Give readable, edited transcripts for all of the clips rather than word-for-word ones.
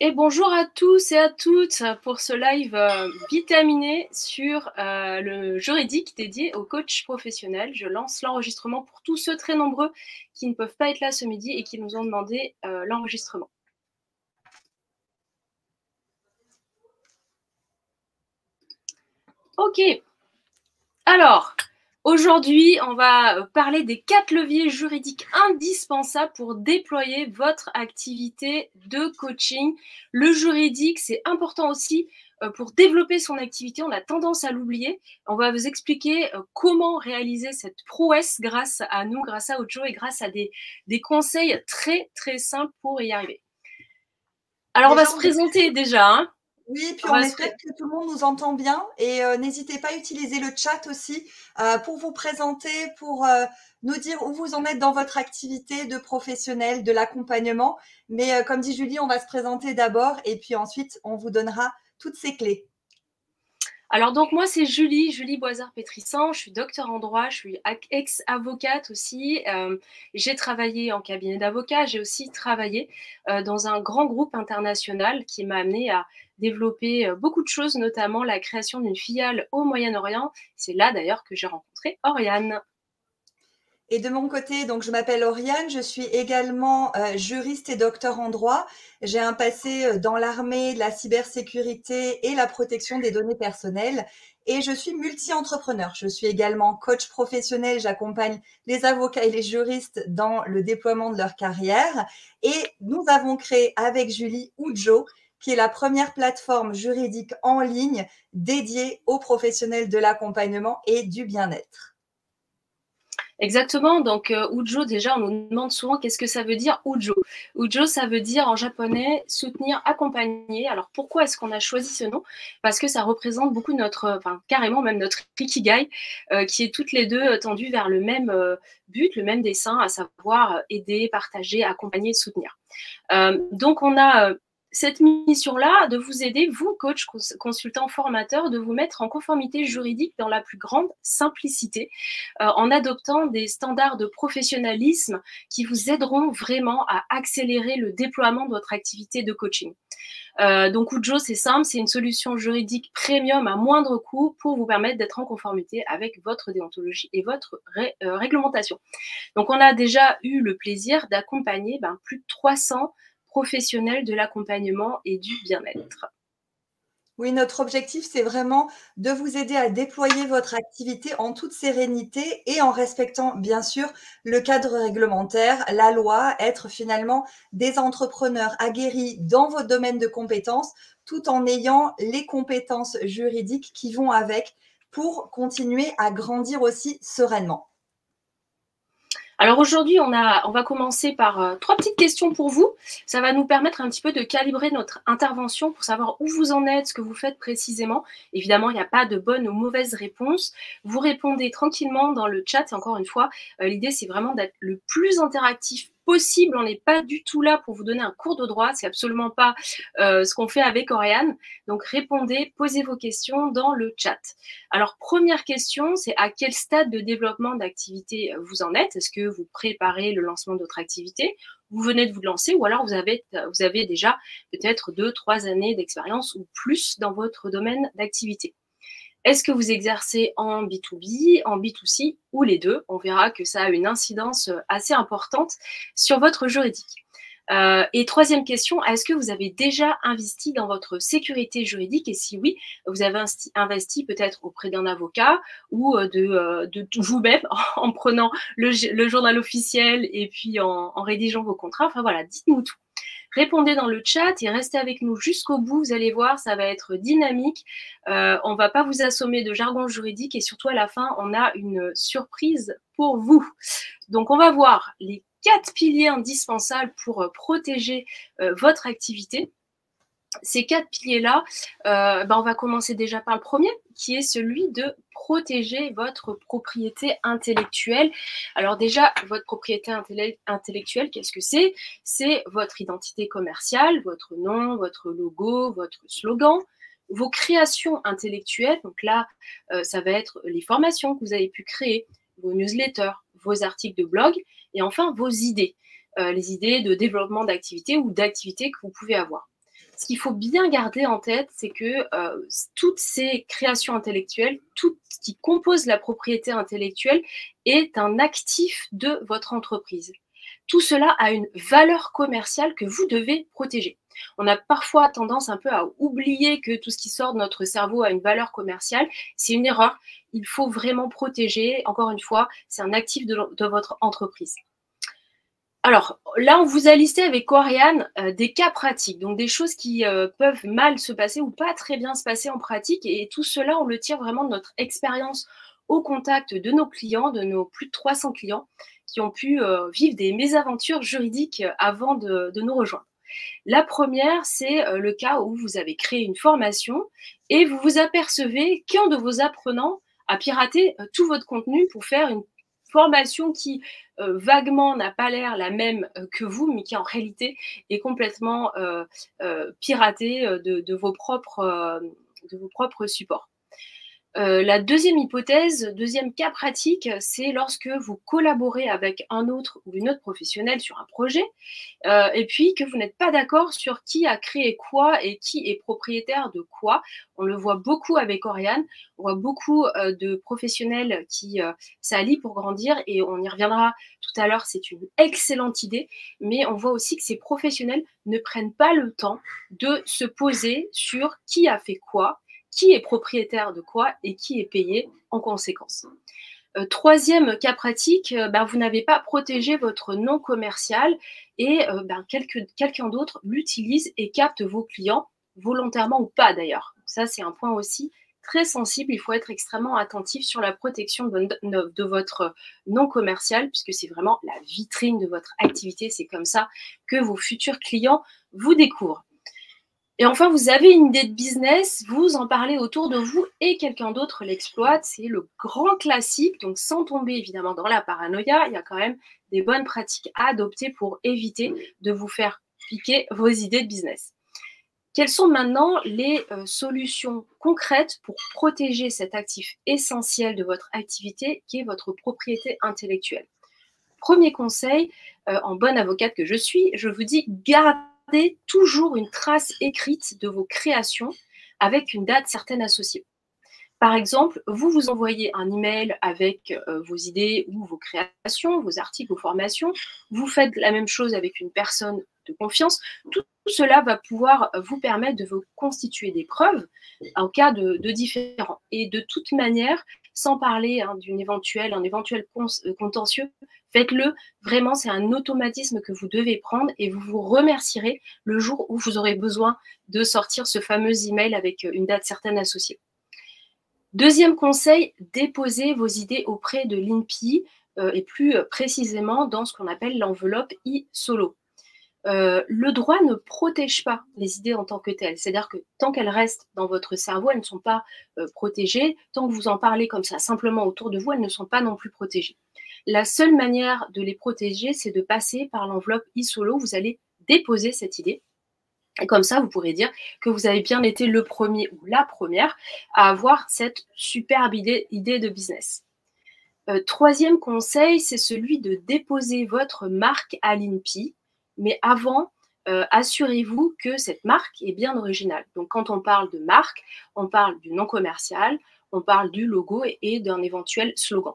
Et bonjour à tous et à toutes pour ce live vitaminé sur le juridique dédié aux coachs professionnels. Je lance l'enregistrement pour tous ceux très nombreux qui ne peuvent pas être là ce midi et qui nous ont demandé l'enregistrement. Ok, alors aujourd'hui on va parler des 4 leviers juridiques indispensables pour déployer votre activité de coaching. Le juridique, c'est important aussi pour développer son activité. On a tendance à l'oublier. On va vous expliquer comment réaliser cette prouesse grâce à nous, grâce à Ojo et grâce à des conseils très très simples pour y arriver. Alors on va se présenter déjà, hein. Oui, puis on espère que tout le monde nous entend bien et n'hésitez pas à utiliser le chat aussi pour vous présenter, pour nous dire où vous en êtes dans votre activité de professionnel, de l'accompagnement. Mais comme dit Julie, on va se présenter d'abord et puis ensuite on vous donnera toutes ces clés. Alors donc moi c'est Julie Boisard-Pétrissan, je suis docteur en droit, je suis ex-avocate aussi, j'ai travaillé en cabinet d'avocat, j'ai aussi travaillé dans un grand groupe international qui m'a amené à développer beaucoup de choses, notamment la création d'une filiale au Moyen-Orient. C'est là d'ailleurs que j'ai rencontré Oriane. Et de mon côté, donc je m'appelle Oriane, je suis également juriste et docteur en droit. J'ai un passé dans l'armée, la cybersécurité et la protection des données personnelles. Et je suis multi-entrepreneur. Je suis également coach professionnel. J'accompagne les avocats et les juristes dans le déploiement de leur carrière. Et nous avons créé avec Julie Ujo, qui est la première plateforme juridique en ligne dédiée aux professionnels de l'accompagnement et du bien-être. Exactement, donc Ujo, déjà on nous demande souvent qu'est-ce que ça veut dire Ujo. Ujo, ça veut dire en japonais soutenir, accompagner. Alors pourquoi est-ce qu'on a choisi ce nom? Parce que ça représente beaucoup notre, enfin carrément même notre ikigai, qui est toutes les deux tendues vers le même but, le même dessin, à savoir aider, partager, accompagner, soutenir. Donc on a cette mission-là de vous aider, vous, coach, consultant, formateur, de vous mettre en conformité juridique dans la plus grande simplicité, en adoptant des standards de professionnalisme qui vous aideront vraiment à accélérer le déploiement de votre activité de coaching. Donc Ujo, c'est simple, c'est une solution juridique premium à moindre coût pour vous permettre d'être en conformité avec votre déontologie et votre réglementation. Donc on a déjà eu le plaisir d'accompagner plus de 300 professionnels de l'accompagnement et du bien-être. Oui, notre objectif, c'est vraiment de vous aider à déployer votre activité en toute sérénité et en respectant, bien sûr, le cadre réglementaire, la loi, être finalement des entrepreneurs aguerris dans votre domaine de compétences, tout en ayant les compétences juridiques qui vont avec pour continuer à grandir aussi sereinement. Alors aujourd'hui, on va commencer par 3 petites questions pour vous. Ça va nous permettre un petit peu de calibrer notre intervention pour savoir où vous en êtes, ce que vous faites précisément. Évidemment, il n'y a pas de bonne ou mauvaise réponse. Vous répondez tranquillement dans le chat. Et encore une fois, l'idée, c'est vraiment d'être le plus interactif possible. On n'est pas du tout là pour vous donner un cours de droit. C'est absolument pas ce qu'on fait avec Oriane. Donc répondez, posez vos questions dans le chat. Alors première question, c'est à quel stade de développement d'activité vous en êtes? Est-ce que vous préparez le lancement de votre activité? Vous venez de vous lancer ou alors vous avez déjà peut-être 2-3 années d'expérience ou plus dans votre domaine d'activité. Est-ce que vous exercez en B2B, en B2C ou les deux? On verra que ça a une incidence assez importante sur votre juridique. Et troisième question, est-ce que vous avez déjà investi dans votre sécurité juridique? Et si oui, vous avez investi peut-être auprès d'un avocat ou de vous-même en prenant le journal officiel et puis en rédigeant vos contrats. Enfin voilà, dites-nous tout. Répondez dans le chat et restez avec nous jusqu'au bout. Vous allez voir, ça va être dynamique. On ne va pas vous assommer de jargon juridique et surtout à la fin, on a une surprise pour vous. Donc, on va voir les 4 piliers indispensables pour protéger votre activité. Ces 4 piliers-là, on va commencer déjà par le premier, qui est celui de protéger votre propriété intellectuelle. Alors déjà, votre propriété intellectuelle, qu'est-ce que c'est? C'est votre identité commerciale, votre nom, votre logo, votre slogan, vos créations intellectuelles. Donc là, ça va être les formations que vous avez pu créer, vos newsletters, vos articles de blog, et enfin vos idées, les idées de développement d'activité ou d'activité que vous pouvez avoir. ce qu'il faut bien garder en tête, c'est que toutes ces créations intellectuelles, tout ce qui compose la propriété intellectuelle est un actif de votre entreprise. Tout cela a une valeur commerciale que vous devez protéger. On a parfois tendance un peu à oublier que tout ce qui sort de notre cerveau a une valeur commerciale. C'est une erreur. Il faut vraiment protéger. Encore une fois, c'est un actif de votre entreprise. Alors là, on vous a listé avec Oriane des cas pratiques, donc des choses qui peuvent mal se passer ou pas très bien se passer en pratique. Et tout cela, on le tire vraiment de notre expérience au contact de nos clients, de nos plus de 300 clients qui ont pu vivre des mésaventures juridiques avant de nous rejoindre. La première, c'est le cas où vous avez créé une formation et vous vous apercevez qu'un de vos apprenants a piraté tout votre contenu pour faire une formation qui vaguement n'a pas l'air la même que vous, mais qui en réalité est complètement piratée de vos propres supports. La deuxième hypothèse, deuxième cas pratique, c'est lorsque vous collaborez avec un autre ou une autre professionnelle sur un projet et puis que vous n'êtes pas d'accord sur qui a créé quoi et qui est propriétaire de quoi. On le voit beaucoup avec Oriane, on voit beaucoup de professionnels qui s'allient pour grandir et on y reviendra tout à l'heure, c'est une excellente idée, mais on voit aussi que ces professionnels ne prennent pas le temps de se poser sur qui a fait quoi, qui est propriétaire de quoi et qui est payé en conséquence. Troisième cas pratique, vous n'avez pas protégé votre nom commercial et quelqu'un d'autre l'utilise et capte vos clients, volontairement ou pas d'ailleurs. Ça, c'est un point aussi très sensible. Il faut être extrêmement attentif sur la protection de votre nom commercial, puisque c'est vraiment la vitrine de votre activité. C'est comme ça que vos futurs clients vous découvrent. Et enfin, vous avez une idée de business, vous en parlez autour de vous et quelqu'un d'autre l'exploite. C'est le grand classique. Donc, sans tomber évidemment dans la paranoïa, il y a quand même des bonnes pratiques à adopter pour éviter de vous faire piquer vos idées de business. Quelles sont maintenant les solutions concrètes pour protéger cet actif essentiel de votre activité qui est votre propriété intellectuelle? Premier conseil, en bonne avocate que je suis, je vous dis gardez toujours une trace écrite de vos créations avec une date certaine associée. Par exemple, vous envoyez un email avec vos idées ou vos créations, vos articles, vos formations. Vous faites la même chose avec une personne de confiance. Tout cela va pouvoir vous permettre de vous constituer des preuves en cas de différend. Et de toute manière, sans parler d'un éventuel contentieux, faites-le. Vraiment, c'est un automatisme que vous devez prendre et vous vous remercierez le jour où vous aurez besoin de sortir ce fameux email avec une date certaine associée. Deuxième conseil, déposez vos idées auprès de l'INPI et plus précisément dans ce qu'on appelle l'enveloppe e-solo. Le droit ne protège pas les idées en tant que telles. C'est-à-dire que tant qu'elles restent dans votre cerveau, elles ne sont pas protégées. Tant que vous en parlez comme ça simplement autour de vous, elles ne sont pas non plus protégées. La seule manière de les protéger, c'est de passer par l'enveloppe e-solo. Vous allez déposer cette idée. Et comme ça, vous pourrez dire que vous avez bien été le premier ou la première à avoir cette superbe idée de business. Troisième conseil, c'est celui de déposer votre marque à l'INPI. Mais avant, assurez-vous que cette marque est bien originale. Donc, quand on parle de marque, on parle du nom commercial, on parle du logo et d'un éventuel slogan.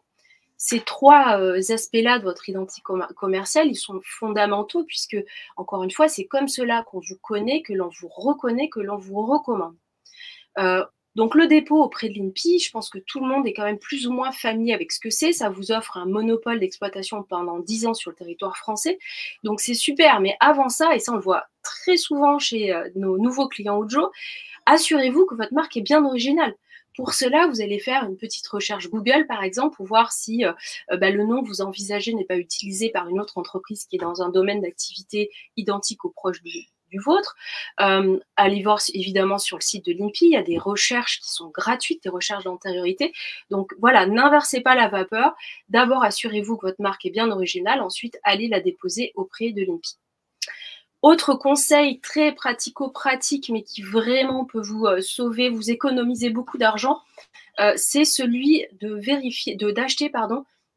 Ces trois aspects-là de votre identité commerciale, ils sont fondamentaux puisque, encore une fois, c'est comme cela qu'on vous connaît, que l'on vous reconnaît, que l'on vous recommande. Donc, le dépôt auprès de l'INPI, je pense que tout le monde est quand même plus ou moins familier avec ce que c'est. Ça vous offre un monopole d'exploitation pendant 10 ans sur le territoire français. Donc, c'est super. Mais avant ça, et ça, on le voit très souvent chez nos nouveaux clients Ojjo, assurez-vous que votre marque est bien originale. Pour cela, vous allez faire une petite recherche Google, par exemple, pour voir si le nom que vous envisagez n'est pas utilisé par une autre entreprise qui est dans un domaine d'activité identique ou proche du vôtre. Allez voir évidemment sur le site de l'INPI, il y a des recherches qui sont gratuites, des recherches d'antériorité. Donc voilà, n'inversez pas la vapeur. D'abord, assurez-vous que votre marque est bien originale. Ensuite, allez la déposer auprès de l'INPI. Autre conseil très pratico-pratique, mais qui vraiment peut vous sauver, vous économiser beaucoup d'argent, c'est celui de d'acheter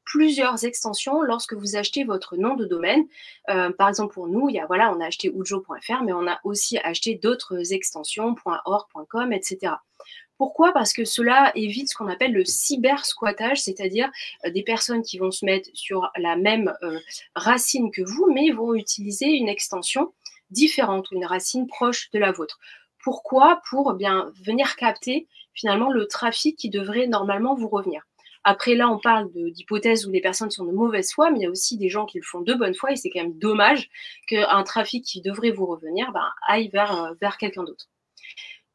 plusieurs extensions lorsque vous achetez votre nom de domaine. Par exemple, pour nous, voilà, on a acheté ujo.fr, mais on a aussi acheté d'autres extensions, .org, .com, etc. Pourquoi? Parce que cela évite ce qu'on appelle le cyber-squattage, c'est-à-dire des personnes qui vont se mettre sur la même racine que vous, mais vont utiliser une extension différente ou une racine proche de la vôtre. Pourquoi? Pour bien venir capter finalement le trafic qui devrait normalement vous revenir. Après, là, on parle d'hypothèses où les personnes sont de mauvaise foi, mais il y a aussi des gens qui le font de bonne foi et c'est quand même dommage qu'un trafic qui devrait vous revenir aille vers quelqu'un d'autre.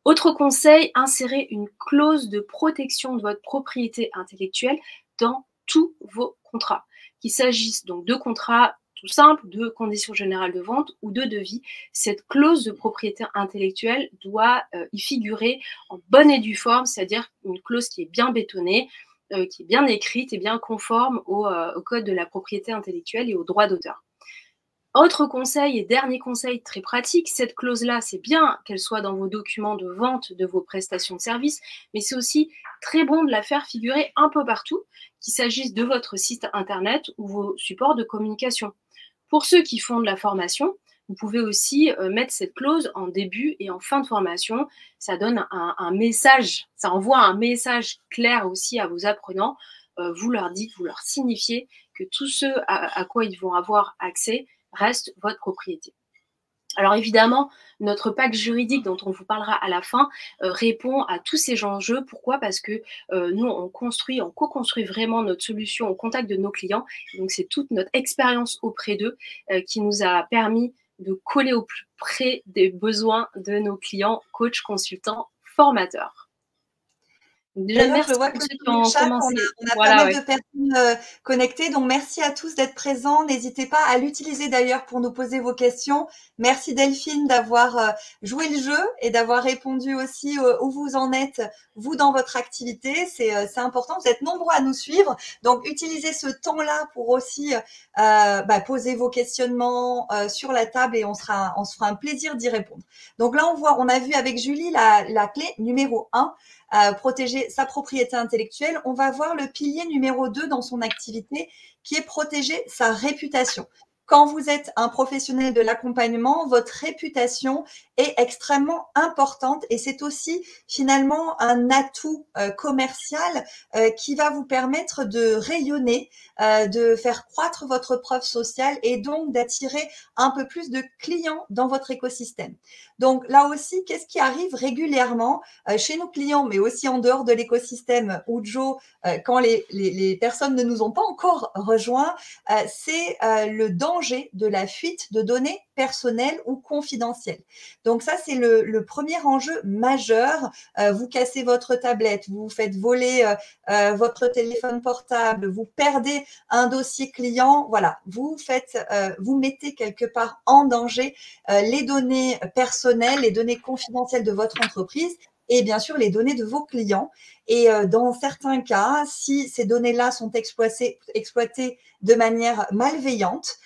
Autre conseil, insérez une clause de protection de votre propriété intellectuelle dans tous vos contrats. Qu'il s'agisse donc de contrats tout simples, de conditions générales de vente ou de devis, cette clause de propriété intellectuelle doit y figurer en bonne et due forme, c'est-à-dire une clause qui est bien bétonnée, qui est bien écrite et bien conforme au code de la propriété intellectuelle et aux droits d'auteur. Autre conseil et dernier conseil très pratique, cette clause-là, c'est bien qu'elle soit dans vos documents de vente de vos prestations de services, mais c'est aussi très bon de la faire figurer un peu partout, qu'il s'agisse de votre site internet ou vos supports de communication. Pour ceux qui font de la formation, vous pouvez aussi mettre cette clause en début et en fin de formation. Ça donne un message, ça envoie un message clair aussi à vos apprenants. Vous leur dites, vous leur signifiez que tout ce à quoi ils vont avoir accès reste votre propriété. Alors évidemment, notre pack juridique dont on vous parlera à la fin répond à tous ces enjeux. Pourquoi? Parce que nous, on co-construit vraiment notre solution au contact de nos clients. Donc c'est toute notre expérience auprès d'eux qui nous a permis de coller au plus près des besoins de nos clients, coachs, consultants, formateurs. Déjà, merci je vois que dans le chat, on a pas mal de personnes connectées. Donc, merci à tous d'être présents. N'hésitez pas à l'utiliser d'ailleurs pour nous poser vos questions. Merci Delphine d'avoir joué le jeu et d'avoir répondu aussi où vous en êtes, vous, dans votre activité. C'est important. Vous êtes nombreux à nous suivre. Donc, utilisez ce temps-là pour aussi poser vos questionnements sur la table et on se fera un plaisir d'y répondre. Donc là, on a vu avec Julie la clé numéro 1. Protéger sa propriété intellectuelle, on va voir le pilier numéro 2 dans son activité qui est protéger sa réputation. Quand vous êtes un professionnel de l'accompagnement, votre réputation est extrêmement importante et c'est aussi finalement un atout commercial qui va vous permettre de rayonner, de faire croître votre preuve sociale et donc d'attirer un peu plus de clients dans votre écosystème. Donc là aussi, qu'est-ce qui arrive régulièrement chez nos clients, mais aussi en dehors de l'écosystème Ujo, quand les personnes ne nous ont pas encore rejoints, c'est le danger de la fuite de données personnelles ou confidentielles. Donc ça, c'est le premier enjeu majeur. Vous cassez votre tablette, vous faites voler votre téléphone portable, vous perdez un dossier client, voilà, vous mettez quelque part en danger les données personnelles, les données confidentielles de votre entreprise et bien sûr les données de vos clients. Et dans certains cas, si ces données-là sont exploitées de manière malveillante,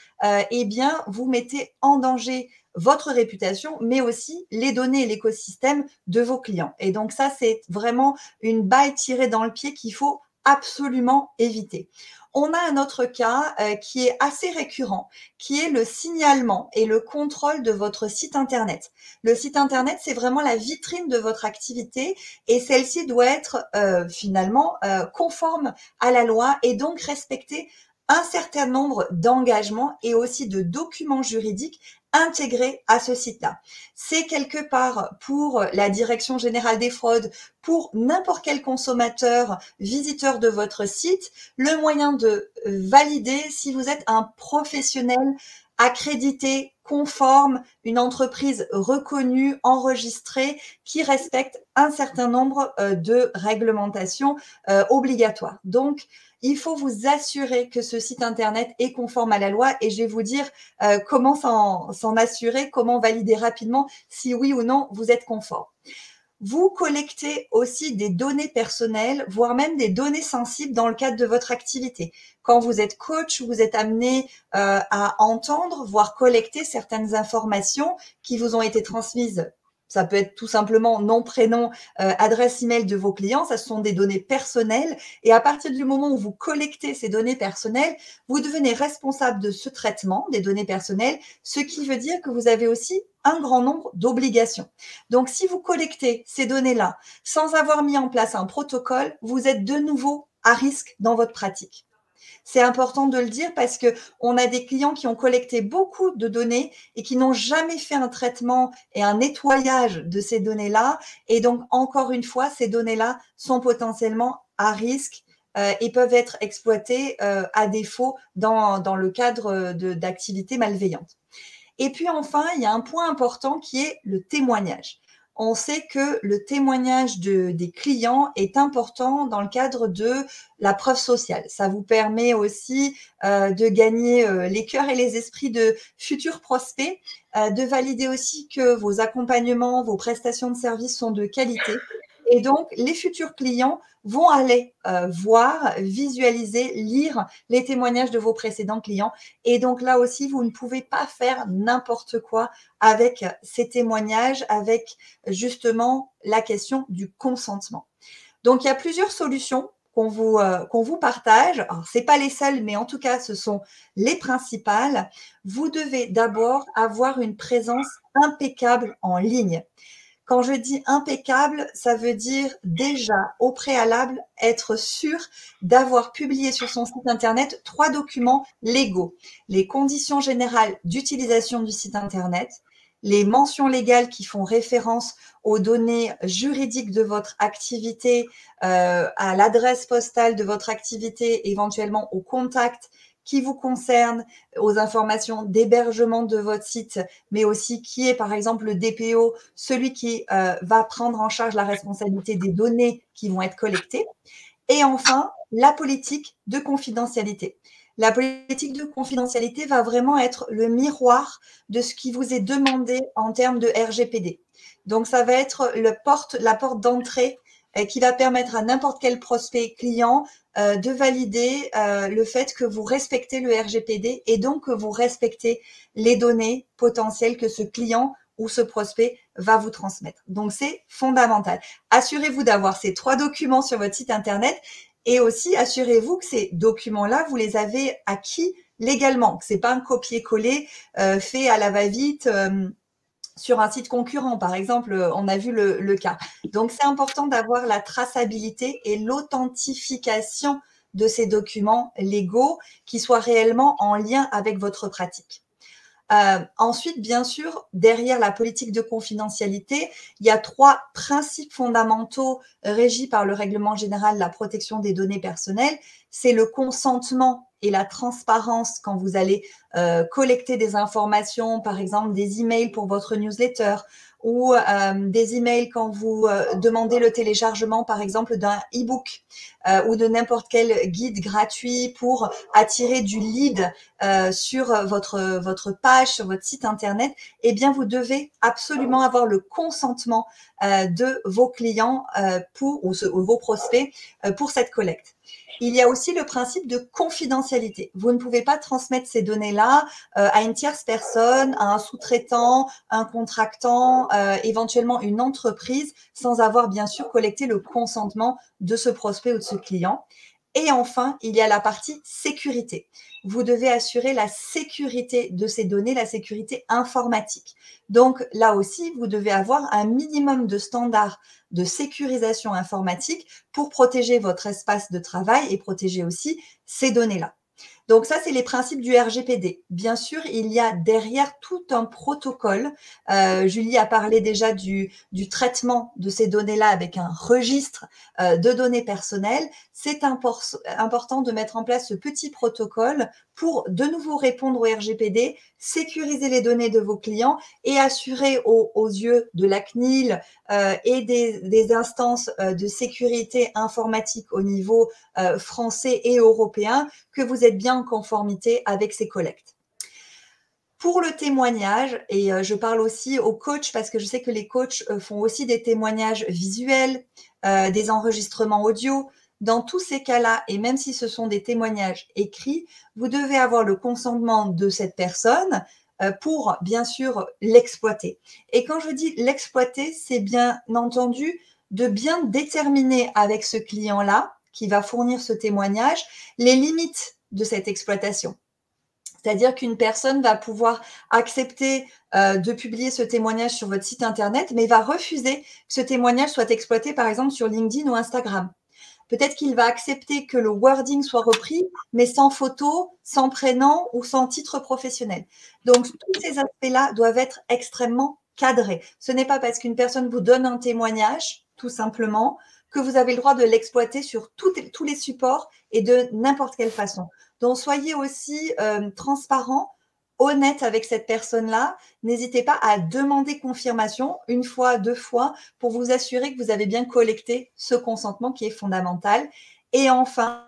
eh bien, vous mettez en danger votre réputation, mais aussi les données et l'écosystème de vos clients. Et donc ça, c'est vraiment une balle tirée dans le pied qu'il faut absolument éviter. On a un autre cas qui est assez récurrent, qui est le signalement et le contrôle de votre site Internet. Le site Internet, c'est vraiment la vitrine de votre activité et celle-ci doit être finalement conforme à la loi et donc respecter un certain nombre d'engagements et aussi de documents juridiques intégrés à ce site-là. C'est quelque part pour la Direction générale des fraudes, pour n'importe quel consommateur, visiteur de votre site, le moyen de valider si vous êtes un professionnel accrédité, conforme, une entreprise reconnue, enregistrée, qui respecte un certain nombre de réglementations obligatoires. Donc, il faut vous assurer que ce site Internet est conforme à la loi et je vais vous dire comment s'en assurer, comment valider rapidement si oui ou non vous êtes conforme. Vous collectez aussi des données personnelles, voire même des données sensibles dans le cadre de votre activité. Quand vous êtes coach, vous êtes amené à entendre, voire collecter certaines informations qui vous ont été transmises Ça peut être tout simplement nom, prénom, adresse email de vos clients. Ça, ce sont des données personnelles. Et à partir du moment où vous collectez ces données personnelles, vous devenez responsable de ce traitement des données personnelles, ce qui veut dire que vous avez aussi un grand nombre d'obligations. Donc, si vous collectez ces données-là sans avoir mis en place un protocole, vous êtes de nouveau à risque dans votre pratique. C'est important de le dire parce que on a des clients qui ont collecté beaucoup de données et qui n'ont jamais fait un traitement et un nettoyage de ces données-là. Et donc, encore une fois, ces données-là sont potentiellement à risque et peuvent être exploitées à défaut dans le cadre d'activités malveillantes. Et puis enfin, il y a un point important qui est le témoignage. On sait que le témoignage des clients est important dans le cadre de la preuve sociale. Ça vous permet aussi de gagner les cœurs et les esprits de futurs prospects, de valider aussi que vos accompagnements, vos prestations de services sont de qualité. Et donc, les futurs clients vont aller voir, visualiser, lire les témoignages de vos précédents clients. Et donc là aussi, vous ne pouvez pas faire n'importe quoi avec ces témoignages, avec justement la question du consentement. Donc, il y a plusieurs solutions qu'on vous partage. Alors, c'est pas les seules, mais en tout cas, ce sont les principales. Vous devez d'abord avoir une présence impeccable en ligne. Quand je dis impeccable, ça veut dire déjà au préalable être sûr d'avoir publié sur son site internet 3 documents légaux. Les conditions générales d'utilisation du site internet, les mentions légales qui font référence aux données juridiques de votre activité, à l'adresse postale de votre activité, éventuellement au contact qui vous concerne, aux informations d'hébergement de votre site, mais aussi qui est par exemple le DPO, celui qui va prendre en charge la responsabilité des données qui vont être collectées. Et enfin, la politique de confidentialité. La politique de confidentialité va vraiment être le miroir de ce qui vous est demandé en termes de RGPD. Donc, ça va être la porte d'entrée qui va permettre à n'importe quel prospect client de valider le fait que vous respectez le RGPD et donc que vous respectez les données potentielles que ce client ou ce prospect va vous transmettre. Donc, c'est fondamental. Assurez-vous d'avoir ces 3 documents sur votre site internet et aussi assurez-vous que ces documents-là, vous les avez acquis légalement, que c'est pas un copier-coller fait à la va-vite sur un site concurrent, par exemple, on a vu le cas. Donc, c'est important d'avoir la traçabilité et l'authentification de ces documents légaux qui soient réellement en lien avec votre pratique. Ensuite, bien sûr, derrière la politique de confidentialité, il y a 3 principes fondamentaux régis par le règlement général de la protection des données personnelles. C'est le consentement et la transparence quand vous allez collecter des informations, par exemple des emails pour votre newsletter ou des emails quand vous demandez le téléchargement, par exemple, d'un e-book ou de n'importe quel guide gratuit pour attirer du lead sur votre page, sur votre site internet, eh bien, vous devez absolument avoir le consentement de vos clients ou vos prospects pour cette collecte. Il y a aussi le principe de confidentialité. Vous ne pouvez pas transmettre ces données-là à une tierce personne, à un sous-traitant, un contractant, éventuellement une entreprise, sans avoir bien sûr collecté le consentement de ce prospect ou de ce client. Et enfin, il y a la partie sécurité. Vous devez assurer la sécurité de ces données, la sécurité informatique. Donc là aussi, vous devez avoir un minimum de standards de sécurisation informatique pour protéger votre espace de travail et protéger aussi ces données-là. Donc ça, c'est les principes du RGPD. Bien sûr, il y a derrière tout un protocole. Julie a parlé déjà du traitement de ces données-là avec un registre de données personnelles. C'est important de mettre en place ce petit protocole pour de nouveau répondre au RGPD, sécuriser les données de vos clients et assurer aux yeux de la CNIL et des instances de sécurité informatique au niveau français et européen que vous êtes bien en conformité avec ces collectes. Pour le témoignage, et je parle aussi aux coachs parce que je sais que les coachs font aussi des témoignages visuels, des enregistrements audio. Dans tous ces cas-là, et même si ce sont des témoignages écrits, vous devez avoir le consentement de cette personne pour, bien sûr, l'exploiter. Et quand je dis l'exploiter, c'est bien entendu de bien déterminer avec ce client-là, qui va fournir ce témoignage, les limites de cette exploitation. C'est-à-dire qu'une personne va pouvoir accepter de publier ce témoignage sur votre site internet, mais va refuser que ce témoignage soit exploité, par exemple, sur LinkedIn ou Instagram. Peut-être qu'il va accepter que le wording soit repris, mais sans photo, sans prénom ou sans titre professionnel. Donc, tous ces aspects-là doivent être extrêmement cadrés. Ce n'est pas parce qu'une personne vous donne un témoignage, tout simplement, que vous avez le droit de l'exploiter sur tous les supports et de n'importe quelle façon. Donc, soyez aussi transparent, honnête avec cette personne-là. N'hésitez pas à demander confirmation une fois, deux fois, pour vous assurer que vous avez bien collecté ce consentement qui est fondamental. Et enfin,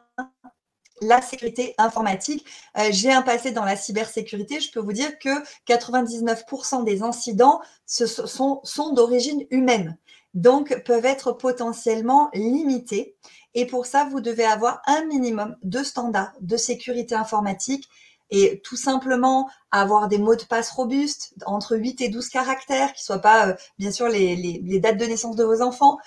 la sécurité informatique. J'ai un passé dans la cybersécurité. Je peux vous dire que 99% des incidents sont d'origine humaine, donc peuvent être potentiellement limités. Et pour ça, vous devez avoir un minimum de standards de sécurité informatique et tout simplement avoir des mots de passe robustes entre 8 et 12 caractères, qui ne soient pas, bien sûr, les dates de naissance de vos enfants.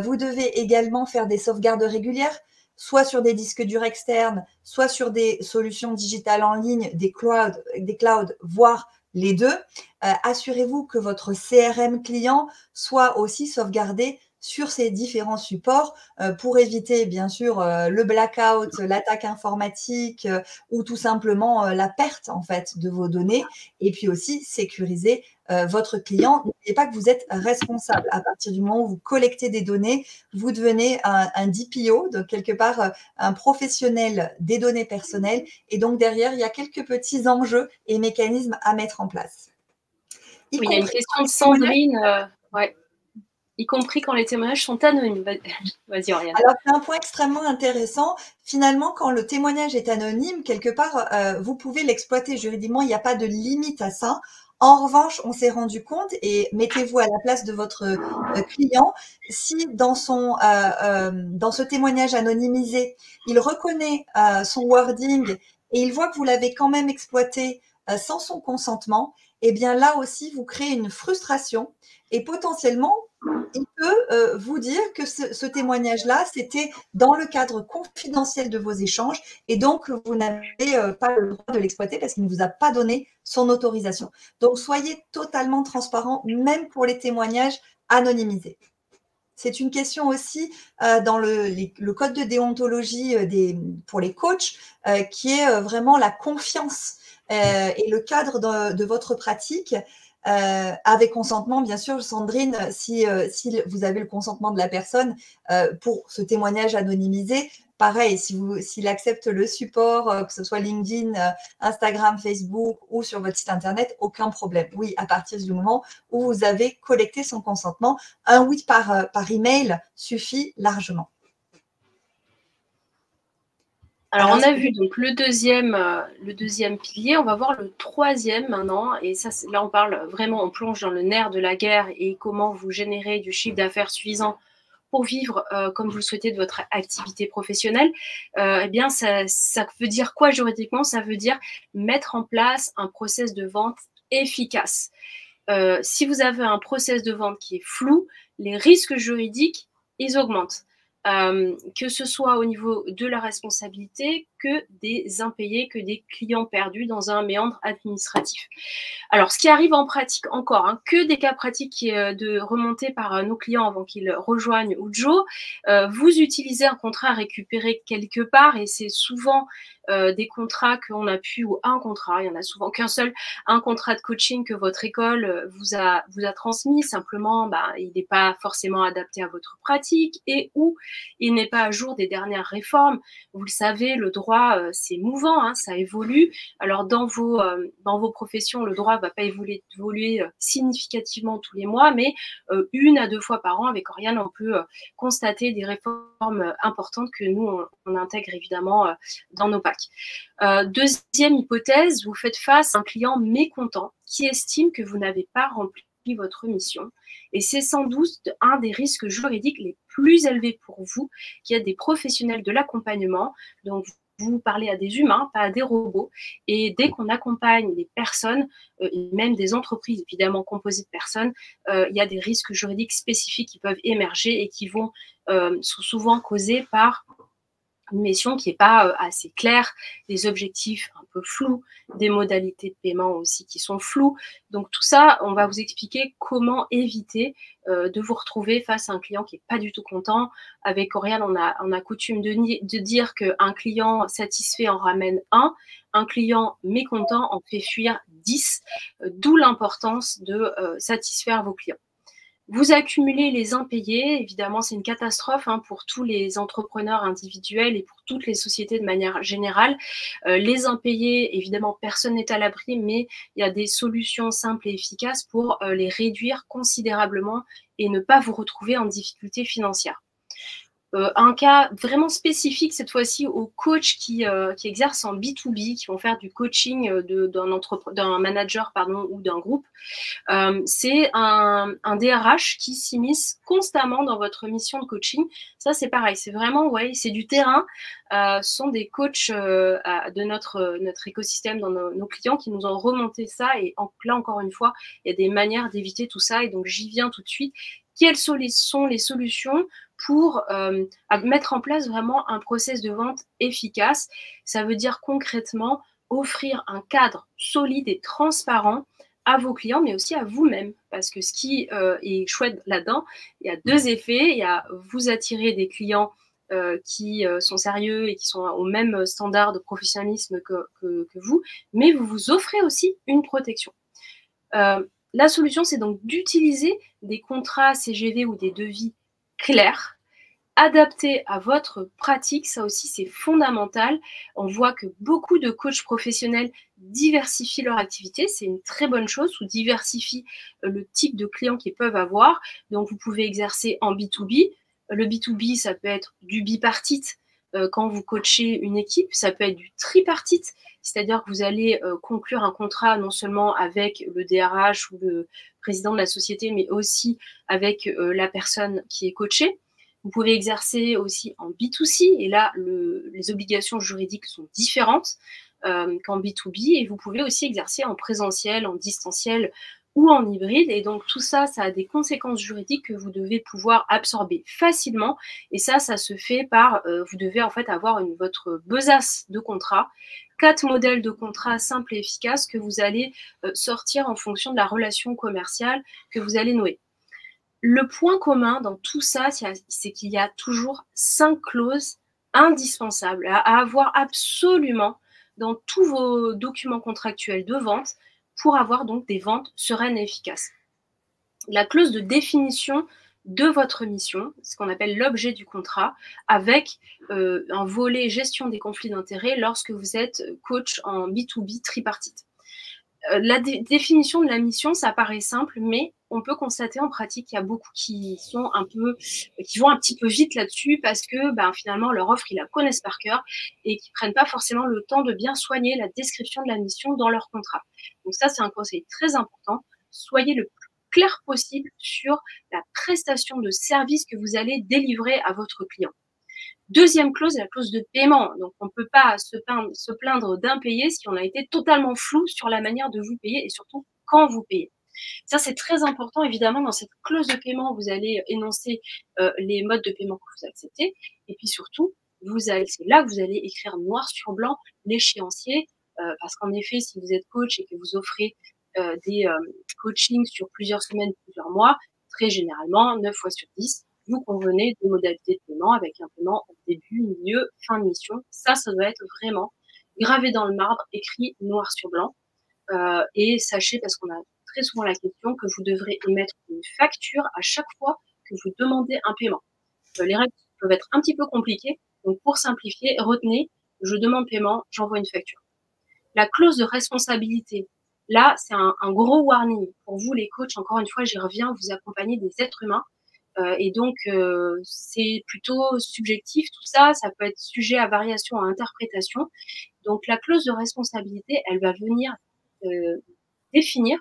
Vous devez également faire des sauvegardes régulières, soit sur des disques durs externes, soit sur des solutions digitales en ligne, des clouds, voire les deux. Assurez-vous que votre CRM client soit aussi sauvegardé sur ces différents supports pour éviter bien sûr le blackout, l'attaque informatique ou tout simplement la perte en fait de vos données, et puis aussi sécuriser votre client. N'oubliez pas que vous êtes responsable. À partir du moment où vous collectez des données, vous devenez un DPO, donc quelque part un professionnel des données personnelles, et donc derrière il y a quelques petits enjeux et mécanismes à mettre en place. Oui, il y a une question de Sandrine, ouais. Y compris quand les témoignages sont anonymes. Vas-y, Oriane. Alors, c'est un point extrêmement intéressant. Finalement, quand le témoignage est anonyme, quelque part, vous pouvez l'exploiter juridiquement. Il n'y a pas de limite à ça. En revanche, on s'est rendu compte, et mettez-vous à la place de votre client, si dans ce témoignage anonymisé, il reconnaît son wording et il voit que vous l'avez quand même exploité sans son consentement, eh bien là aussi, vous créez une frustration et potentiellement, il peut vous dire que ce témoignage-là, c'était dans le cadre confidentiel de vos échanges et donc vous n'avez pas le droit de l'exploiter parce qu'il ne vous a pas donné son autorisation. Donc, soyez totalement transparent, même pour les témoignages anonymisés. C'est une question aussi dans le code de déontologie pour les coachs qui est vraiment la confiance et le cadre de votre pratique. Avec consentement, bien sûr, Sandrine, si vous avez le consentement de la personne pour ce témoignage anonymisé, pareil, s'il accepte le support, que ce soit LinkedIn, Instagram, Facebook ou sur votre site internet, aucun problème. Oui, à partir du moment où vous avez collecté son consentement, un oui par email suffit largement. Alors, on a vu donc le deuxième pilier, on va voir le troisième maintenant, et ça, là on parle vraiment, on plonge dans le nerf de la guerre et comment vous générez du chiffre d'affaires suffisant pour vivre comme vous le souhaitez de votre activité professionnelle. Eh bien, ça veut dire quoi juridiquement? Ça veut dire mettre en place un process de vente efficace. Si vous avez un process de vente qui est flou, les risques juridiques, ils augmentent. Que ce soit au niveau de la responsabilité, que des impayés, que des clients perdus dans un méandre administratif. Alors, ce qui arrive en pratique encore, que des cas pratiques de remonter par nos clients avant qu'ils rejoignent Ujo, vous utilisez un contrat récupéré quelque part et c'est souvent des contrats qu'on a pu, ou un contrat, il y en a souvent qu'un seul, un contrat de coaching que votre école vous a transmis, simplement il n'est pas forcément adapté à votre pratique et ou il n'est pas à jour des dernières réformes. Vous le savez, le droit, c'est mouvant, ça évolue. Alors, dans vos professions, le droit ne va pas évoluer significativement tous les mois, mais 1 à 2 fois par an, avec Oriane, on peut constater des réformes importantes que nous, on intègre évidemment dans nos packs. Deuxième hypothèse, vous faites face à un client mécontent qui estime que vous n'avez pas rempli votre mission. Et c'est sans doute un des risques juridiques les plus élevés pour vous, qui êtes des professionnels de l'accompagnement. Donc, vous parlez à des humains, pas à des robots. Et dès qu'on accompagne des personnes, et même des entreprises évidemment composées de personnes, il y a des risques juridiques spécifiques qui peuvent émerger et qui sont souvent causés par une mission qui n'est pas assez claire, des objectifs un peu flous, des modalités de paiement aussi qui sont floues. Donc tout ça, on va vous expliquer comment éviter de vous retrouver face à un client qui n'est pas du tout content. Avec Oriane, on a coutume de dire qu'un client satisfait en ramène un client mécontent en fait fuir 10, d'où l'importance de satisfaire vos clients. Vous accumulez les impayés, évidemment c'est une catastrophe pour tous les entrepreneurs individuels et pour toutes les sociétés de manière générale. Les impayés, évidemment personne n'est à l'abri, mais il y a des solutions simples et efficaces pour les réduire considérablement et ne pas vous retrouver en difficulté financière. Un cas vraiment spécifique cette fois-ci aux coachs qui exercent en B2B, qui vont faire du coaching d'un manager ou d'un groupe. C'est un DRH qui s'immisce constamment dans votre mission de coaching. Ça, c'est pareil. C'est vraiment, c'est du terrain. Ce sont des coachs de notre écosystème, dans nos clients qui nous ont remonté ça. Et là, encore une fois, il y a des manières d'éviter tout ça. Et donc, j'y viens tout de suite. Quelles sont les solutions pour mettre en place vraiment un process de vente efficace? Ça veut dire concrètement offrir un cadre solide et transparent à vos clients, mais aussi à vous-même. Parce que ce qui est chouette là-dedans, il y a deux effets. Il y a vous attirer des clients qui sont sérieux et qui sont au même standard de professionnalisme que vous, mais vous vous offrez aussi une protection. La solution, c'est donc d'utiliser des contrats CGV ou des devis clairs, adaptés à votre pratique. Ça aussi, c'est fondamental. On voit que beaucoup de coachs professionnels diversifient leur activité. C'est une très bonne chose, ou diversifient le type de clients qu'ils peuvent avoir. Donc, vous pouvez exercer en B2B. Le B2B, ça peut être du bipartite. Quand vous coachez une équipe, ça peut être du tripartite, c'est-à-dire que vous allez conclure un contrat non seulement avec le DRH ou le président de la société, mais aussi avec la personne qui est coachée. Vous pouvez exercer aussi en B2C, et là, les obligations juridiques sont différentes qu'en B2B, et vous pouvez aussi exercer en présentiel, en distanciel ou en hybride. Et donc tout ça, ça a des conséquences juridiques que vous devez pouvoir absorber facilement. Et ça se fait par, vous devez en fait avoir votre besace de contrat, 4 modèles de contrats simples et efficaces que vous allez sortir en fonction de la relation commerciale que vous allez nouer. Le point commun dans tout ça, c'est qu'il y a toujours 5 clauses indispensables à avoir absolument dans tous vos documents contractuels de vente pour avoir donc des ventes sereines et efficaces. La clause de définition de votre mission, ce qu'on appelle l'objet du contrat, avec un volet gestion des conflits d'intérêts lorsque vous êtes coach en B2B tripartite. La définition de la mission, ça paraît simple, mais on peut constater en pratique qu'il y a beaucoup qui vont un petit peu vite là-dessus parce que finalement leur offre, ils la connaissent par cœur et qui prennent pas forcément le temps de bien soigner la description de la mission dans leur contrat. Donc ça, c'est un conseil très important. Soyez le plus clair possible sur la prestation de service que vous allez délivrer à votre client. Deuxième clause, la clause de paiement. Donc, on ne peut pas se plaindre d'impayé si on a été totalement flou sur la manière de vous payer et surtout quand vous payez. Ça, c'est très important. Évidemment, dans cette clause de paiement, vous allez énoncer les modes de paiement que vous acceptez. Et puis surtout, c'est là que vous allez écrire noir sur blanc l'échéancier. Parce qu'en effet, si vous êtes coach et que vous offrez des coachings sur plusieurs semaines, plusieurs mois, très généralement, 9 fois sur 10, vous convenez de modalités de paiement avec un paiement au début, milieu, fin de mission. Ça doit être vraiment gravé dans le marbre, écrit noir sur blanc. Et sachez, parce qu'on a très souvent la question, que vous devrez émettre une facture à chaque fois que vous demandez un paiement. Les règles peuvent être un petit peu compliquées, donc pour simplifier, retenez, je demande paiement, j'envoie une facture. La clause de responsabilité, là, c'est un gros warning pour vous les coachs. Encore une fois, j'y reviens, vous accompagnez des êtres humains. Et donc, c'est plutôt subjectif tout ça, ça peut être sujet à variation, à interprétation. Donc, la clause de responsabilité, elle va venir définir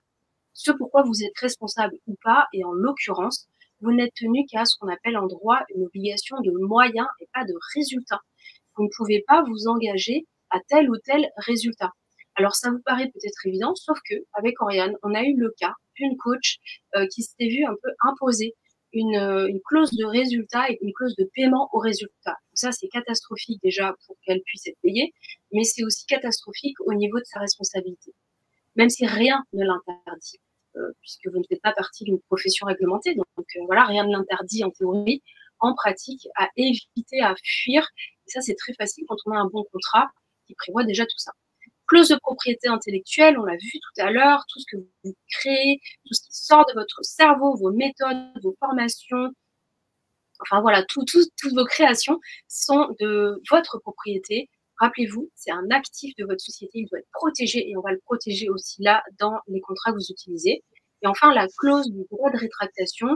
ce pourquoi vous êtes responsable ou pas. Et en l'occurrence, vous n'êtes tenu qu'à ce qu'on appelle en droit une obligation de moyens et pas de résultat. vous ne pouvez pas vous engager à tel ou tel résultat. Alors ça vous paraît peut-être évident, sauf que avec Oriane, on a eu le cas d'une coach qui s'était vue un peu imposer une clause de résultat et une clause de paiement au résultat. Donc ça, c'est catastrophique déjà pour qu'elle puisse être payée, mais c'est aussi catastrophique au niveau de sa responsabilité. Même si rien ne l'interdit, puisque vous ne faites pas partie d'une profession réglementée, donc voilà, rien ne l'interdit en théorie, en pratique, à éviter, à fuir. Et ça, c'est très facile quand on a un bon contrat qui prévoit déjà tout ça. Clause de propriété intellectuelle, on l'a vu tout à l'heure, tout ce que vous créez, tout ce qui sort de votre cerveau, vos méthodes, vos formations, enfin voilà, toutes vos créations sont de votre propriété. Rappelez-vous, c'est un actif de votre société, il doit être protégé et on va le protéger aussi là dans les contrats que vous utilisez. Et enfin, la clause du droit de rétractation,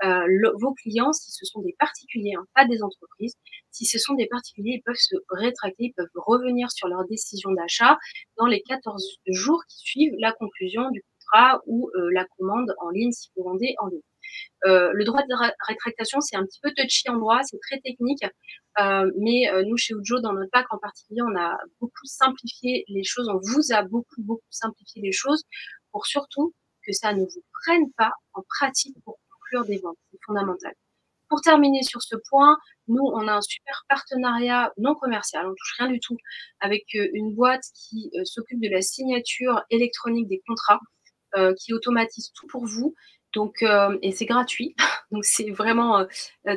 vos clients, si ce sont des particuliers, hein, pas des entreprises, si ce sont des particuliers, ils peuvent se rétracter, ils peuvent revenir sur leur décision d'achat dans les 14 jours qui suivent la conclusion du contrat ou la commande en ligne si vous vendez en ligne. Le droit de rétractation, c'est un petit peu touchy en droit, c'est très technique, mais nous, chez Ujo, dans notre pack en particulier, on a beaucoup simplifié les choses, on vous a beaucoup simplifié les choses pour surtout que ça ne vous prenne pas en pratique pour conclure des ventes. C'est fondamental. Pour terminer sur ce point, nous, on a un super partenariat non commercial, on ne touche rien du tout, avec une boîte qui s'occupe de la signature électronique des contrats, qui automatise tout pour vous. Donc, et c'est gratuit. Donc, c'est vraiment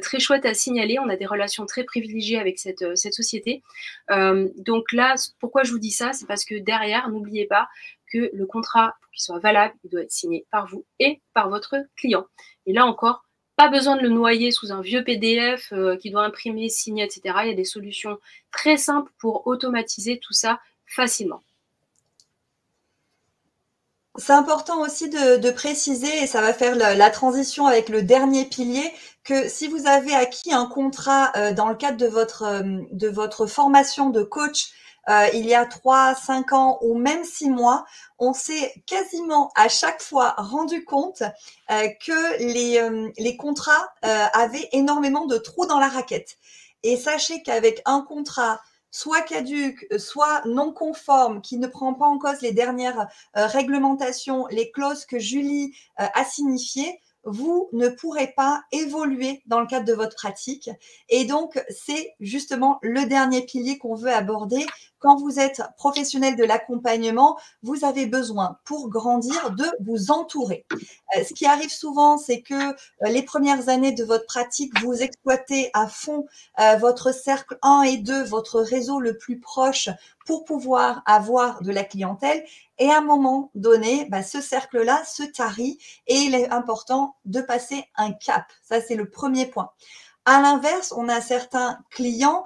très chouette à signaler. On a des relations très privilégiées avec cette société. Donc là, pourquoi je vous dis ça? C'est parce que derrière, n'oubliez pas que le contrat, pour qu'il soit valable, il doit être signé par vous et par votre client. Et là encore, pas besoin de le noyer sous un vieux PDF qui doit imprimer, signer, etc. Il y a des solutions très simples pour automatiser tout ça facilement. C'est important aussi de préciser, et ça va faire la transition avec le dernier pilier, que si vous avez acquis un contrat dans le cadre de votre formation de coach il y a 3, 5 ans ou même 6 mois, on s'est quasiment à chaque fois rendu compte que les contrats avaient énormément de trous dans la raquette. Et sachez qu'avec un contrat soit caduque, soit non conforme, qui ne prend pas en cause les dernières réglementations, les clauses que Julie a signifiées, vous ne pourrez pas évoluer dans le cadre de votre pratique. Et donc, c'est justement le dernier pilier qu'on veut aborder. Quand vous êtes professionnel de l'accompagnement, vous avez besoin, pour grandir, de vous entourer. Ce qui arrive souvent, c'est que les premières années de votre pratique, vous exploitez à fond votre cercle 1 et 2, votre réseau le plus proche pour pouvoir avoir de la clientèle. Et à un moment donné, ce cercle-là se tarit et il est important de passer un cap. Ça, c'est le premier point. À l'inverse, on a certains clients,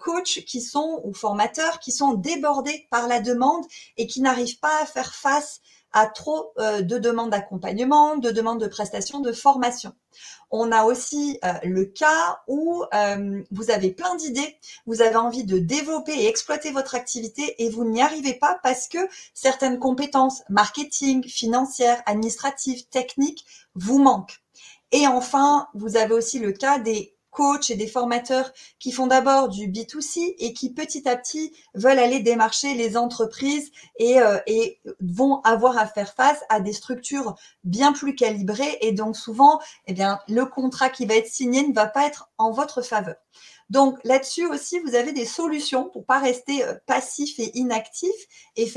coachs qui sont, ou formateurs, qui sont débordés par la demande et qui n'arrivent pas à faire face à trop de demandes d'accompagnement, de demandes de prestations, de formation. On a aussi le cas où vous avez plein d'idées, vous avez envie de développer et exploiter votre activité et vous n'y arrivez pas parce que certaines compétences marketing, financières, administratives, techniques vous manquent. Et enfin, vous avez aussi le cas des coachs et des formateurs qui font d'abord du B2C et qui petit à petit veulent aller démarcher les entreprises et vont avoir à faire face à des structures bien plus calibrées et donc souvent, le contrat qui va être signé ne va pas être en votre faveur. Donc là-dessus aussi, vous avez des solutions pour pas rester passif et inactif et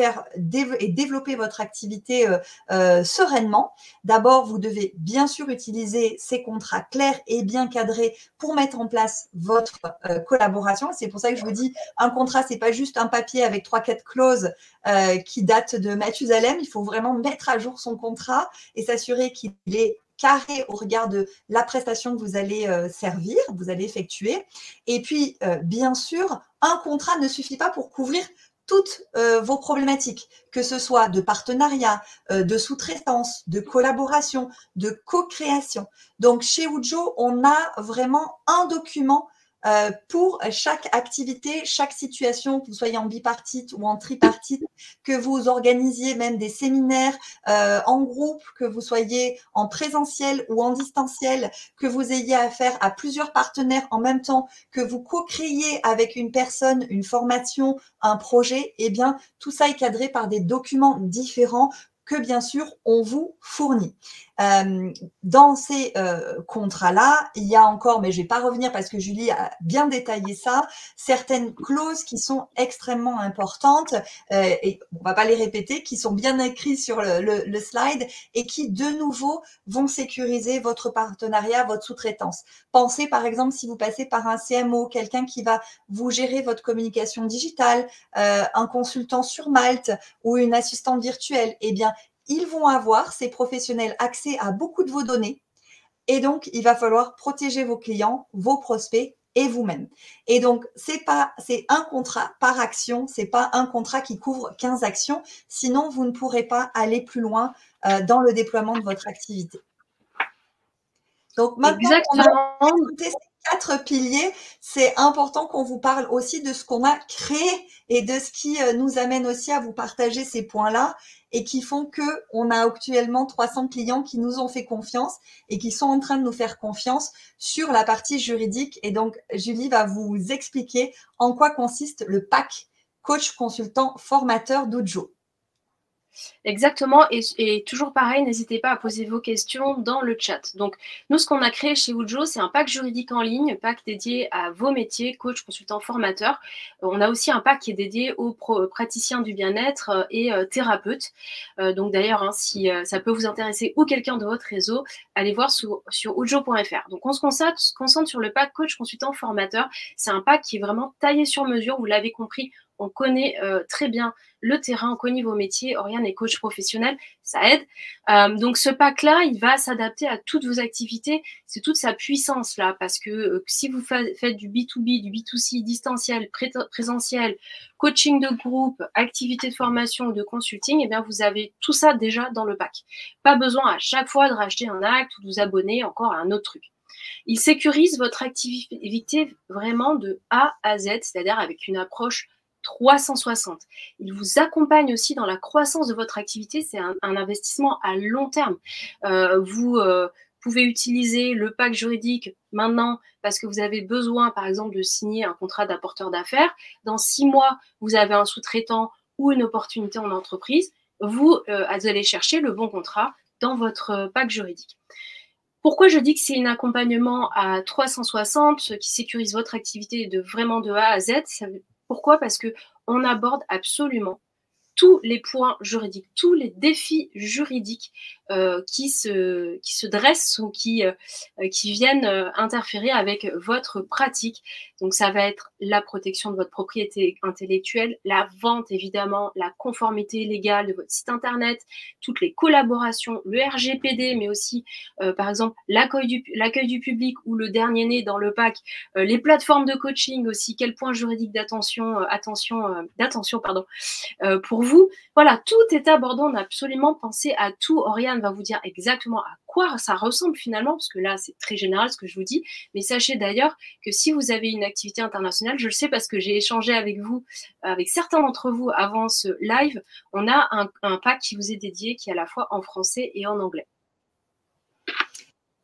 développer votre activité sereinement. D'abord, vous devez bien sûr utiliser ces contrats clairs et bien cadrés pour mettre en place votre collaboration. C'est pour ça que je vous dis, un contrat, c'est pas juste un papier avec 3-4 clauses qui datent de Mathusalem. Il faut vraiment mettre à jour son contrat et s'assurer qu'il est carré au regard de la prestation que vous allez servir, vous allez effectuer. Et puis, bien sûr, un contrat ne suffit pas pour couvrir toutes vos problématiques, que ce soit de partenariat, de sous-traitance, de collaboration, de co-création. Donc, chez Ujo, on a vraiment un document pour chaque activité, chaque situation, que vous soyez en bipartite ou en tripartite, que vous organisiez même des séminaires en groupe, que vous soyez en présentiel ou en distanciel, que vous ayez affaire à plusieurs partenaires en même temps, que vous co-créiez avec une personne une formation, un projet, eh bien, tout ça est cadré par des documents différents que bien sûr on vous fournit. Dans ces contrats-là, il y a encore, mais je ne vais pas revenir parce que Julie a bien détaillé ça, certaines clauses qui sont extrêmement importantes et on ne va pas les répéter, qui sont bien écrites sur le slide et qui de nouveau vont sécuriser votre partenariat, votre sous-traitance. Pensez par exemple si vous passez par un CMO, quelqu'un qui va vous gérer votre communication digitale, un consultant sur Malte ou une assistante virtuelle, eh bien, ils vont avoir, ces professionnels, accès à beaucoup de vos données. Et donc, il va falloir protéger vos clients, vos prospects et vous-même. Et donc, c'est un contrat par action, c'est pas un contrat qui couvre 15 actions. Sinon, vous ne pourrez pas aller plus loin dans le déploiement de votre activité. Donc, maintenant qu'on a écouté ces 4 piliers, c'est important qu'on vous parle aussi de ce qu'on a créé et de ce qui nous amène aussi à vous partager ces points-là et qui font qu'on a actuellement 300 clients qui nous ont fait confiance et qui sont en train de nous faire confiance sur la partie juridique. Et donc, Julie va vous expliquer en quoi consiste le pack coach consultant formateur d'Ujo. Exactement, et toujours pareil, n'hésitez pas à poser vos questions dans le chat. Donc, nous, ce qu'on a créé chez Ujo, c'est un pack juridique en ligne, pack dédié à vos métiers, coach, consultant, formateur. On a aussi un pack qui est dédié aux praticiens du bien-être et thérapeutes. Donc, d'ailleurs, hein, si ça peut vous intéresser ou quelqu'un de votre réseau, allez voir sur ujo.fr. Donc, on se concentre sur le pack coach, consultant, formateur. C'est un pack qui est vraiment taillé sur mesure, vous l'avez compris. On connaît très bien le terrain, on connaît vos métiers. Oriane est coach professionnel, ça aide. Donc ce pack-là, il va s'adapter à toutes vos activités. C'est toute sa puissance là, parce que si vous faites du B2B, du B2C, distanciel, présentiel, coaching de groupe, activité de formation ou de consulting, eh bien vous avez tout ça déjà dans le pack. Pas besoin à chaque fois de racheter un acte ou de vous abonner encore à un autre truc. Il sécurise votre activité vraiment de A à Z, c'est-à-dire avec une approche 360. Il vous accompagne aussi dans la croissance de votre activité. C'est un investissement à long terme. Vous pouvez utiliser le pack juridique maintenant parce que vous avez besoin, par exemple, de signer un contrat d'apporteur d'affaires. Dans 6 mois, vous avez un sous-traitant ou une opportunité en entreprise. Vous allez chercher le bon contrat dans votre pack juridique. Pourquoi je dis que c'est un accompagnement à 360 qui sécurise votre activité vraiment de A à Z? Pourquoi? Parce qu'on aborde absolument tous les points juridiques, tous les défis juridiques qui se dressent ou qui viennent interférer avec votre pratique. Donc, ça va être la protection de votre propriété intellectuelle, la vente, évidemment, la conformité légale de votre site Internet, toutes les collaborations, le RGPD, mais aussi, par exemple, l'accueil du public ou le dernier né dans le pack, les plateformes de coaching aussi, quel point juridique d'attention, pour vous. Voilà, tout est abordé, on a absolument pensé à tout. Oriane va vous dire exactement à quoi ça ressemble finalement, parce que là, c'est très général ce que je vous dis, mais sachez d'ailleurs que si vous avez une activité internationale, je le sais parce que j'ai échangé avec vous, avec certains d'entre vous avant ce live, on a un pack qui vous est dédié, qui est à la fois en français et en anglais.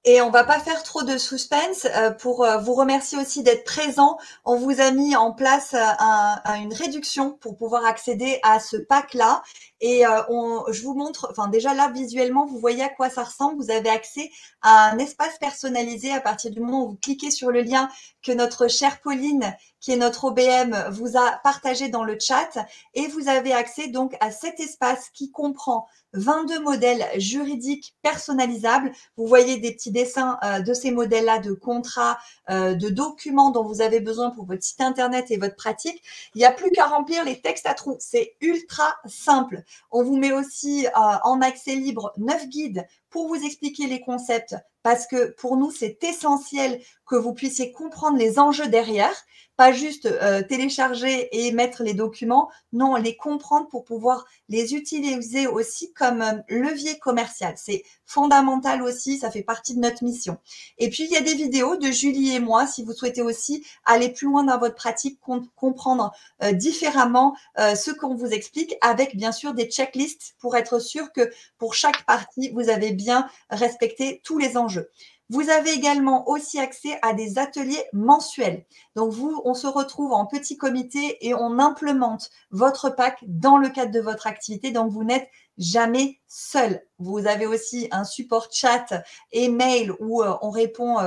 Et on va pas faire trop de suspense pour vous remercier aussi d'être présent. On vous a mis en place une réduction pour pouvoir accéder à ce pack-là. Et je vous montre, enfin déjà là, visuellement, vous voyez à quoi ça ressemble. Vous avez accès à un espace personnalisé à partir du moment où vous cliquez sur le lien que notre chère Pauline, qui est notre OBM, vous a partagé dans le chat. Et vous avez accès donc à cet espace qui comprend 22 modèles juridiques personnalisables. Vous voyez des petits dessins de ces modèles-là, de contrats, de documents dont vous avez besoin pour votre site internet et votre pratique. Il n'y a plus qu'à remplir les textes à trous. C'est ultra simple. On vous met aussi en accès libre 9 guides pour vous expliquer les concepts, parce que pour nous, c'est essentiel que vous puissiez comprendre les enjeux derrière, pas juste télécharger et mettre les documents, non, les comprendre pour pouvoir les utiliser aussi comme levier commercial. C'est fondamental aussi, ça fait partie de notre mission. Et puis, il y a des vidéos de Julie et moi, si vous souhaitez aussi aller plus loin dans votre pratique, comprendre différemment ce qu'on vous explique, avec bien sûr des checklists pour être sûr que pour chaque partie, vous avez bien respecté tous les enjeux. Vous avez également aussi accès à des ateliers mensuels. Donc, on se retrouve en petit comité et on implémente votre pack dans le cadre de votre activité. Donc, vous n'êtes jamais seul. Vous avez aussi un support chat et mail où on répond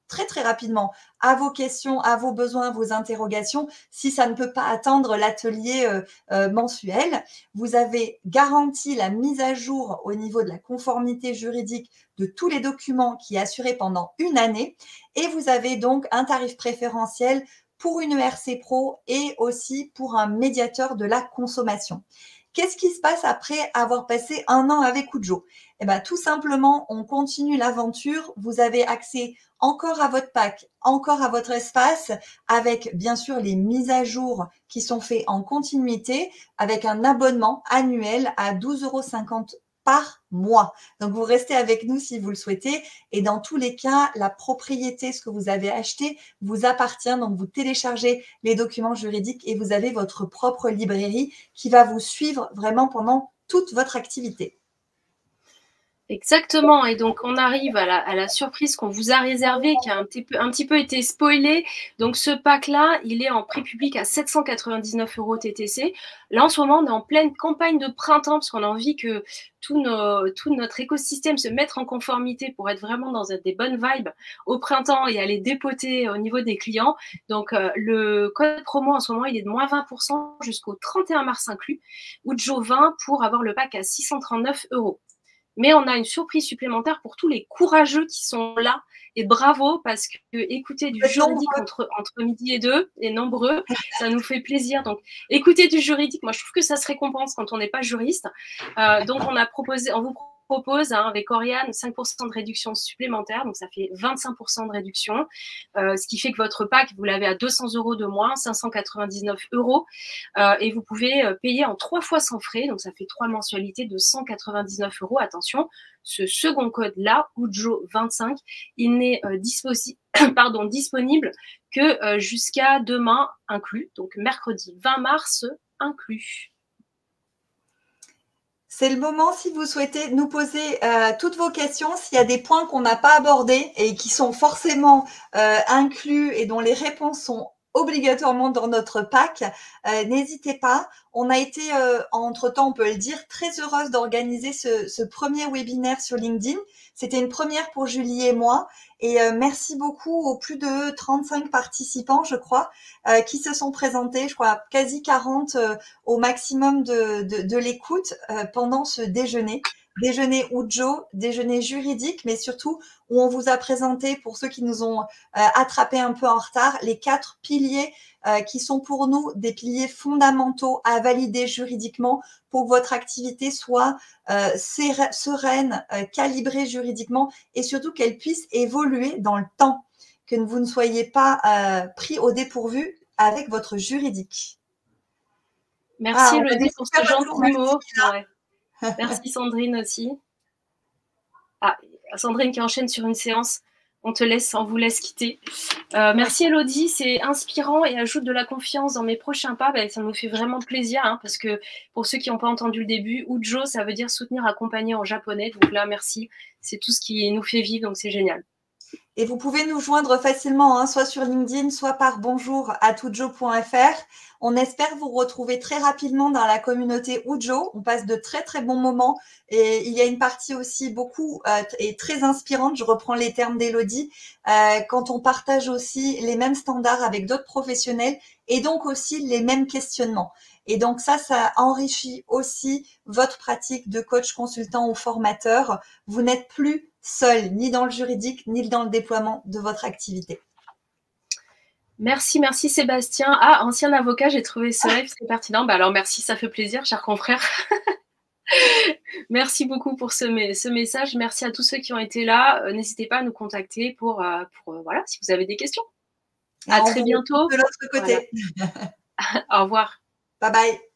très, très rapidement à vos questions, à vos besoins, à vos interrogations. Si ça ne peut pas attendre l'atelier mensuel, vous avez garanti la mise à jour au niveau de la conformité juridique de tous les documents qui est assuré pendant une année. Et vous avez donc un tarif préférentiel pour une ERC Pro et aussi pour un médiateur de la consommation. Qu'est-ce qui se passe après avoir passé un an avec Ujo? Eh bien, tout simplement, on continue l'aventure. Vous avez accès encore à votre pack, encore à votre espace, avec bien sûr les mises à jour qui sont faites en continuité, avec un abonnement annuel à 12,50 € par mois. Donc, vous restez avec nous si vous le souhaitez. Et dans tous les cas, la propriété, ce que vous avez acheté, vous appartient. Donc, vous téléchargez les documents juridiques et vous avez votre propre librairie qui va vous suivre vraiment pendant toute votre activité. Exactement, et donc on arrive à la surprise qu'on vous a réservée, qui a un petit peu été spoilée. Donc ce pack-là, il est en prix public à 799 € TTC. Là, en ce moment, on est en pleine campagne de printemps, parce qu'on a envie que tout notre écosystème se mette en conformité pour être vraiment dans des bonnes vibes au printemps et aller dépoter au niveau des clients. Donc le code promo en ce moment, il est de moins 20% jusqu'au 31 mars inclus, ou Joe 20 pour avoir le pack à 639 €. Mais on a une surprise supplémentaire pour tous les courageux qui sont là. Et bravo, parce que écouter du juridique entre midi et 2 est nombreux, ça nous fait plaisir. Donc, écouter du juridique, moi, je trouve que ça se récompense quand on n'est pas juriste. Donc, on vous propose avec Oriane 5% de réduction supplémentaire, donc ça fait 25% de réduction, ce qui fait que votre pack, vous l'avez à 200 € de moins, 599 €, et vous pouvez payer en 3 fois sans frais, donc ça fait 3 mensualités de 199 €. Attention, ce second code-là, UJO25, il n'est disponible que jusqu'à demain inclus, donc mercredi 20 mars inclus. C'est le moment, si vous souhaitez nous poser toutes vos questions, s'il y a des points qu'on n'a pas abordés et qui sont forcément inclus et dont les réponses sont obligatoirement dans notre pack, n'hésitez pas. On a été, entre-temps, on peut le dire, très heureuse d'organiser ce premier webinaire sur LinkedIn. C'était une première pour Julie et moi. Et merci beaucoup aux plus de 35 participants, je crois, qui se sont présentés, je crois quasi 40 au maximum de l'écoute pendant ce déjeuner. Déjeuner Ujo, déjeuner juridique, mais surtout où on vous a présenté, pour ceux qui nous ont attrapés un peu en retard, les 4 piliers qui sont pour nous des piliers fondamentaux à valider juridiquement pour que votre activité soit sereine, calibrée juridiquement et surtout qu'elle puisse évoluer dans le temps, que vous ne soyez pas pris au dépourvu avec votre juridique. Merci Elodie pour ce gentil mot. Ouais. Merci Sandrine aussi. Ah, Sandrine qui enchaîne sur une séance. On vous laisse quitter. Merci Elodie, c'est inspirant et ajoute de la confiance dans mes prochains pas. Ça nous fait vraiment plaisir, parce que pour ceux qui n'ont pas entendu le début, Ujo, ça veut dire soutenir, accompagner en japonais. Donc là, merci. C'est tout ce qui nous fait vivre, donc c'est génial. Et vous pouvez nous joindre facilement, soit sur LinkedIn, soit par bonjour@ujo.fr. On espère vous retrouver très rapidement dans la communauté Ujo. On passe de très, très bons moments. Et il y a une partie aussi beaucoup et très inspirante, je reprends les termes d'Elodie, quand on partage aussi les mêmes standards avec d'autres professionnels et donc aussi les mêmes questionnements. Et donc ça enrichit aussi votre pratique de coach, consultant ou formateur. Vous n'êtes plus seul, ni dans le juridique, ni dans le déploiement de votre activité. Merci Sébastien. Ancien avocat, j'ai trouvé ce live très pertinent. Alors merci, ça fait plaisir, cher confrère. Merci beaucoup pour ce message. Merci à tous ceux qui ont été là. N'hésitez pas à nous contacter voilà, si vous avez des questions. À On très vous retrouve bientôt. de l'autre Voilà. côté. Au revoir. Bye bye.